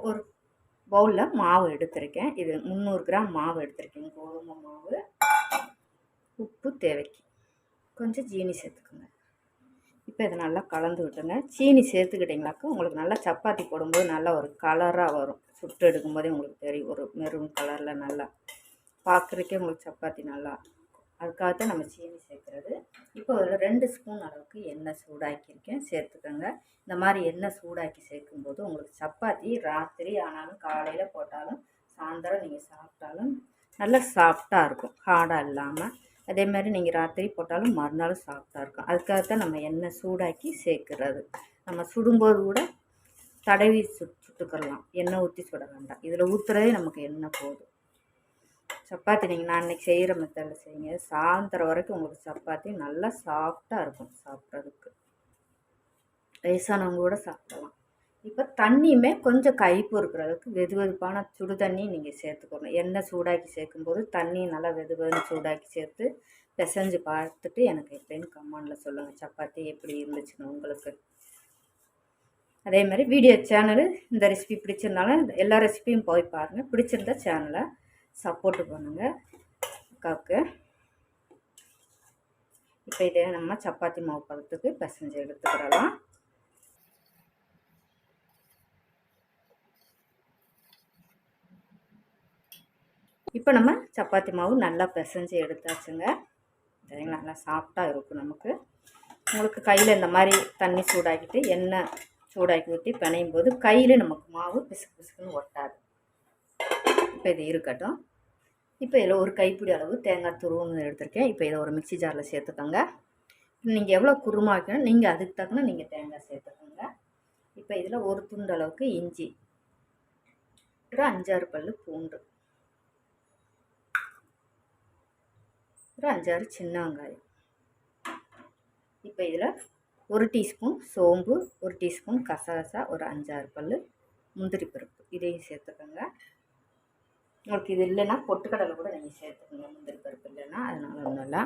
ஒரு பவுலில் மாவு எடுத்திருக்கேன். இது 300 கிராம் மாவு எடுத்திருக்கேன். கோதுமை மாவு, உப்பு தேவைக்கு, கொஞ்சம் ஜீனி சேர்த்துக்குங்க. இப்போ இதை நல்லா கலந்து விட்டுங்க. சீனி சேர்த்துக்கிட்டிங்களாக்கா உங்களுக்கு நல்லா சப்பாத்தி போடும்போது நல்லா ஒரு கலராக வரும். சுட்டு எடுக்கும்போதே உங்களுக்கு தெரியும், ஒரு மெரூன் கலரில் நல்லா பார்க்குறக்கே உங்களுக்கு சப்பாத்தி நல்லா. அதுக்காகத்தான் நம்ம சீனி சேர்க்குறது. இப்போ ஒரு 2 ஸ்பூன் அளவுக்கு எண்ணெய் சூடாக்கியிருக்கேன், சேர்த்துக்கோங்க. இந்த மாதிரி எண்ணெய் சூடாக்கி சேர்க்கும்போது உங்களுக்கு சப்பாத்தி ராத்திரி ஆனாலும் காலையில் போட்டாலும் சாயந்தரம் நீங்கள் சாப்பிட்டாலும் நல்லா சாஃப்டாக இருக்கும், ஹார்டாக இல்லாமல். அதே மாதிரி நீங்கள் ராத்திரி போட்டாலும் மறுநாளும் சாஃப்டாக இருக்கும். அதுக்காகத்தான் நம்ம எண்ணெய் சூடாக்கி சேர்க்குறது. நம்ம சுடும்போது கூட தடவி சுட்டுக்கலாம், எண்ணெய் ஊற்றி சுட வேண்டாம். இதில் ஊற்றுறதே நமக்கு எண்ணெய் போதும். சப்பாத்தி நான் இன்றைக்கி செய்கிற மெத்தடில் செய்யுங்க. சாயந்தரம் வரைக்கும் உங்களுக்கு சப்பாத்தி நல்லா சாஃப்டாக இருக்கும் சாப்பிட்றதுக்கு. வயசானவங்க கூட சாப்பிடலாம். இப்போ தண்ணியுமே கொஞ்சம் கைப்பு இருக்கிற அளவுக்கு வெது வெதுப்பான சுடு தண்ணி நீங்கள் சேர்த்துக்கணும். எண்ணெய் சூடாக்கி சேர்க்கும்போது தண்ணி நல்லா வெது வெதுன்னு சூடாக்கி சேர்த்து பிசைஞ்சு பார்த்துட்டு எனக்கு எப்படின்னு கமெண்டில் சொல்லுங்கள், சப்பாத்தி எப்படி இருந்துச்சுன்னு உங்களுக்கு. அதே மாதிரி வீடியோ சேனலு இந்த ரெசிபி பிடிச்சிருந்தாலும் எல்லா ரெசிபியும் போய் பாருங்கள். பிடிச்சிருந்த சேனலை சப்போர்ட்டு பண்ணுங்கள் அக்காவுக்கு. இப்போ இதே நம்ம சப்பாத்தி மாவு பதத்துக்கு பிசைஞ்சு எடுத்துக்கிடலாம். இப்போ நம்ம சப்பாத்தி மாவு நல்லா பிசைஞ்சு எடுத்தாச்சுங்க. நல்லா சாஃப்டாக இருக்கும் நமக்கு. உங்களுக்கு கையில் இந்த மாதிரி தண்ணி சூடாக்கிட்டு எண்ணெய் சூடாக்கி ஊற்றி பிணையும் போது கையில் நமக்கு மாவு பிசுக்கு பிசுக்குன்னு ஒட்டாது. இப்போ இது இருக்கட்டும். இப்போ இதில் ஒரு கைப்பிடி அளவு தேங்காய் துருவன்னு எடுத்திருக்கேன். இப்போ இதை ஒரு மிக்சி ஜாரில் சேர்த்துக்கோங்க. நீங்கள் எவ்வளோ குருமா வைக்கணும் நீங்கள் அதுக்கு தக்கன நீங்கள் தேங்காய் சேர்த்துக்கோங்க. இப்போ இதில் ஒரு துண்டு அளவுக்கு இஞ்சி, ஒரு 5-6 பல் பூண்டு, ஒரு 5-6 சின்ன வெங்காயம். இப்போ இதில் 1 டீஸ்பூன் சோம்பு, 1 டீஸ்பூன் கசகசா, ஒரு 5-6 பல் முந்திரி பருப்பு, இதையும் சேர்த்துக்கோங்க. உங்களுக்கு இது இல்லைன்னா பொட்டுக்கடலை கூட நீங்கள் சேர்த்துக்கோங்க, முந்திரி பருப்பு இல்லைன்னா, அதனால ஒன்றும் இல்லை.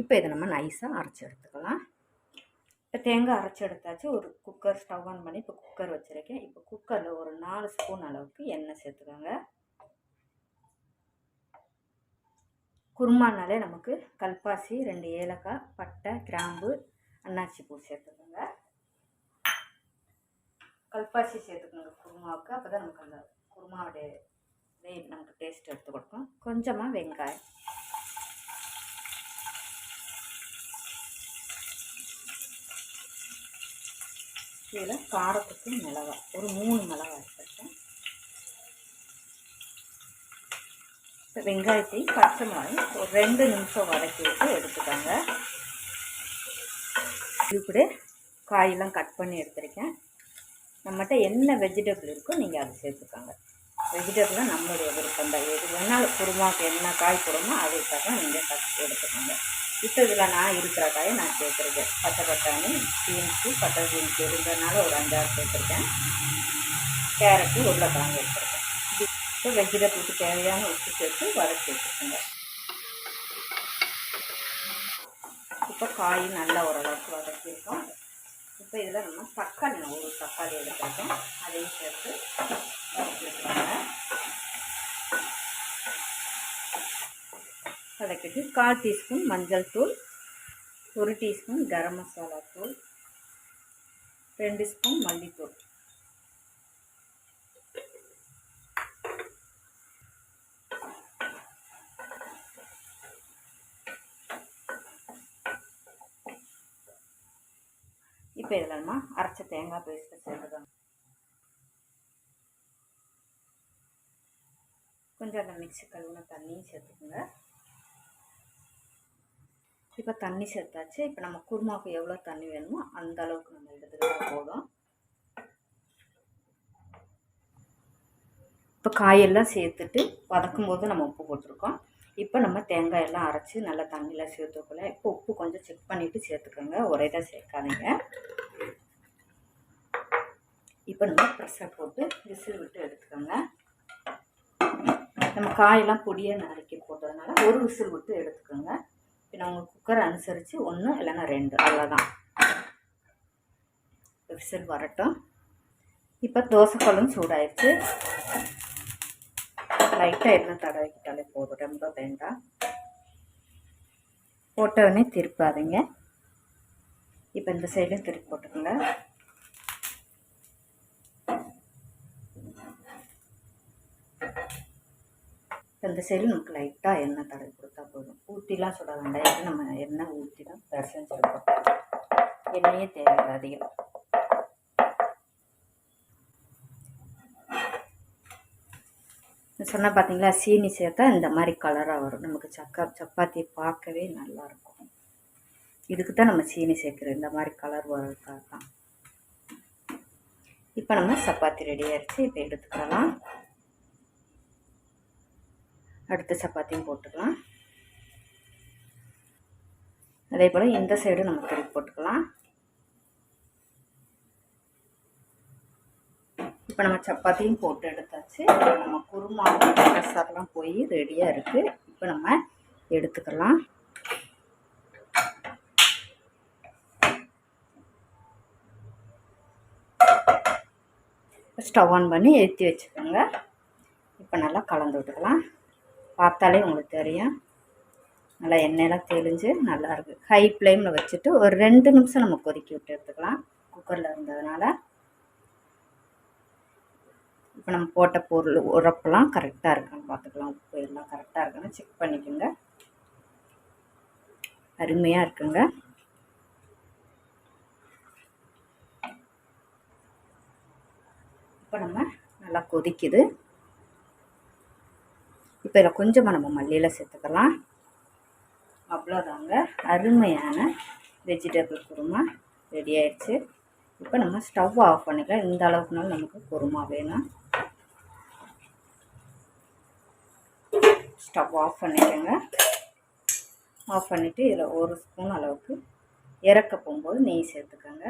இப்போ இதை நம்ம நைஸாக அரைச்சி எடுத்துக்கலாம். இப்போ தேங்காய் அரைச்சி எடுத்தாச்சு. ஒரு குக்கர் ஸ்டவ் ஆன் பண்ணி இப்போ குக்கர் வச்சுருக்கேன். இப்போ குக்கரில் ஒரு 4 ஸ்பூன் அளவுக்கு எண்ணெய் சேர்த்துக்கோங்க. குருமானாலே நமக்கு கல்பாசி, 2 ஏலக்காய், பட்டை, கிராம்பு, அன்னாச்சி பூ சேர்த்துக்கோங்க. கல்பாசி சேர்த்துக்கோங்க குருமாவுக்கு. அப்போ தான் நமக்கு அந்த குருமாவுடைய நமக்கு டேஸ்ட் எடுத்து கொடுக்கும். கொஞ்சமாக வெங்காயம், இதில் காரத்துக்கு மிளகாய், ஒரு 3 மிளகாய் எடுத்துருக்கேன். வெங்காயத்தையும் பச்சை மிளகாயும் ஒரு 2 நிமிஷம் வதக்கி விட்டு எடுத்துக்கோங்க. இது கூட காயெல்லாம் கட் பண்ணி எடுத்துருக்கேன். நம்மகிட்ட என்ன வெஜிடபிள் இருக்கோ நீங்கள் அதை சேர்த்துக்கோங்க. வெஜிடபிளாக நம்மளுடைய விருப்பம் தான். எது வேணாலும் குருமாவுக்கு என்ன காய் போடணுமோ அதுக்காக நீங்கள் கட் எடுத்துக்கோங்க. இப்போ இதில் நான் இருக்கிற காயை நான் சேர்த்துருக்கேன். பச்சை பட்டாணி, பீன்ஸு, பட்டை பீன்ஸ் இருந்ததுனால ஒரு 5-6 சேர்த்துருக்கேன். கேரட்டு, உருளைக்கிழங்கு எடுத்துருக்கேன். இப்போ வெஜிடபிளுக்கு தேவையான உப்பு சேர்த்து வதக்கி வச்சுக்கோங்க. இப்போ காய் நல்லா ஓரளவுக்கு வதக்கியிருக்கோம். இப்போ இதில் நம்ம தக்காளி, ஒரு தக்காளி எடுத்துருக்கோம், அதையும் சேர்த்து வதக்கி வச்சுக்கோங்க. வதக்கிட்டு 1/4 டீஸ்பூன் மஞ்சள் தூள், 1 டீஸ்பூன் கரம் மசாலா தூள், 2 ஸ்பூன் மல்லித்தூள், இப்போ இதில் நம்ம அரைச்ச தேங்காய் பேஸ்ட்டை சேர்த்துக்கோங்க. கொஞ்சம் அந்த மிக்ஸி கழுவுன தண்ணியும் சேர்த்துக்கோங்க. இப்போ தண்ணி சேர்த்தாச்சு. இப்போ நம்ம குருமாவுக்கு எவ்வளோ தண்ணி வேணுமோ அந்த அளவுக்கு நம்ம எடுத்துக்கிட்டால் போதும். இப்போ காயெல்லாம் சேர்த்துட்டு வதக்கும் போது நம்ம உப்பு போட்டிருக்கோம். இப்போ நம்ம தேங்காயெல்லாம் அரைச்சி நல்லா தண்ணியில் சேர்த்துக்கல. இப்போ உப்பு கொஞ்சம் செக் பண்ணிவிட்டு சேர்த்துக்கோங்க, ஒரே தான் சேர்க்காதீங்க. இப்போ நம்ம ப்ரெஷர் போட்டு விசில் விட்டு எடுத்துக்கோங்க. நம்ம காயெல்லாம் பொடியாக நறுக்கி போட்டதுனால ஒரு விசில் விட்டு எடுத்துக்கோங்க. இப்போ நான் உங்கள் குக்கர் அனுசரித்து 1 இல்லைன்னா 2 அவ்வளோதான். விசில் வரட்டும். இப்போ தோசைக்கல்லும் சூடாயிடுச்சு. லைட்டாக எண்ணெய் தடவிக்கிட்டாலே போதும், ரொம்ப வேண்டாம். போட்டவுடனே திருப்பாதீங்க. இப்போ இந்த சைடும் திருப்பி போட்டுக்கோங்க. இந்த சைடு நமக்கு லைட்டாக எண்ணெய் தடவி கொடுத்தா போதும். ஊற்றிலாம் சுட வேண்டாம். ஏன்னா நம்ம எண்ணெய் ஊற்றி தான் பிசைஞ்சிருக்கோம். எண்ணெயே தேவையில்லை அதிகம். சொன்னால் பார்த்தீங்களா, சீனி சேர்த்தா இந்த மாதிரி கலராக வரும். நமக்கு சப்பாத்தி பார்க்கவே நல்லாயிருக்கும். இதுக்கு தான் நம்ம சீனி சேர்க்குறோம், இந்த மாதிரி கலர் வர்றதுக்காக தான். இப்போ நம்ம சப்பாத்தி ரெடி ஆகிடுச்சு. இப்போ எடுத்துக்கலாம். அடுத்த சப்பாத்தியும் போட்டுக்கலாம். அதே போல் இந்த சைடு நம்ம திருப்பி போட்டுக்கலாம். இப்போ நம்ம சப்பாத்தியும் போட்டு எடுத்தாச்சு. நம்ம குருமா மசாலாம் போய் ரெடியாக இருக்குது. இப்போ நம்ம எடுத்துக்கலாம். ஸ்டவ் ஆன் பண்ணி ஏற்றி வச்சுக்கோங்க. இப்போ நல்லா கலந்து விட்டுக்கலாம். பார்த்தாலே உங்களுக்கு தெரியும், நல்லா எண்ணெயெல்லாம் தெளிஞ்சு நல்லாயிருக்கு. ஹை ஃப்ளேமில் வச்சுட்டு ஒரு 2 நிமிஷம் நம்ம கொதிக்க விட்டு எடுத்துக்கலாம், குக்கரில் இருந்ததுனால. இப்போ நம்ம போட்ட பொருள் உரப்பெல்லாம் கரெக்டாக இருக்கான்னு பார்த்துக்கலாம். உப்பு எல்லாம் கரெக்டாக இருக்கான்னு செக் பண்ணிக்கோங்க. அருமையாக இருக்குங்க. இப்போ நம்ம நல்லா கொதிக்குது. இப்போ இதில் கொஞ்சமாக நம்ம மல்லியில் சேர்த்துக்கலாம். அவ்வளோதாங்க, அருமையான வெஜிடபிள் குருமா ரெடி ஆயிடுச்சு. இப்போ நம்ம ஸ்டவ் ஆஃப் பண்ணிக்கலாம். இந்த அளவுக்குனாலும் நமக்கு குருமா வேணும். ஸ்டவ் ஆஃப் பண்ணிக்கோங்க. ஆஃப் பண்ணிவிட்டு இதில் 1 ஸ்பூன் அளவுக்கு இறக்க போகும்போது நெய் சேர்த்துக்கோங்க.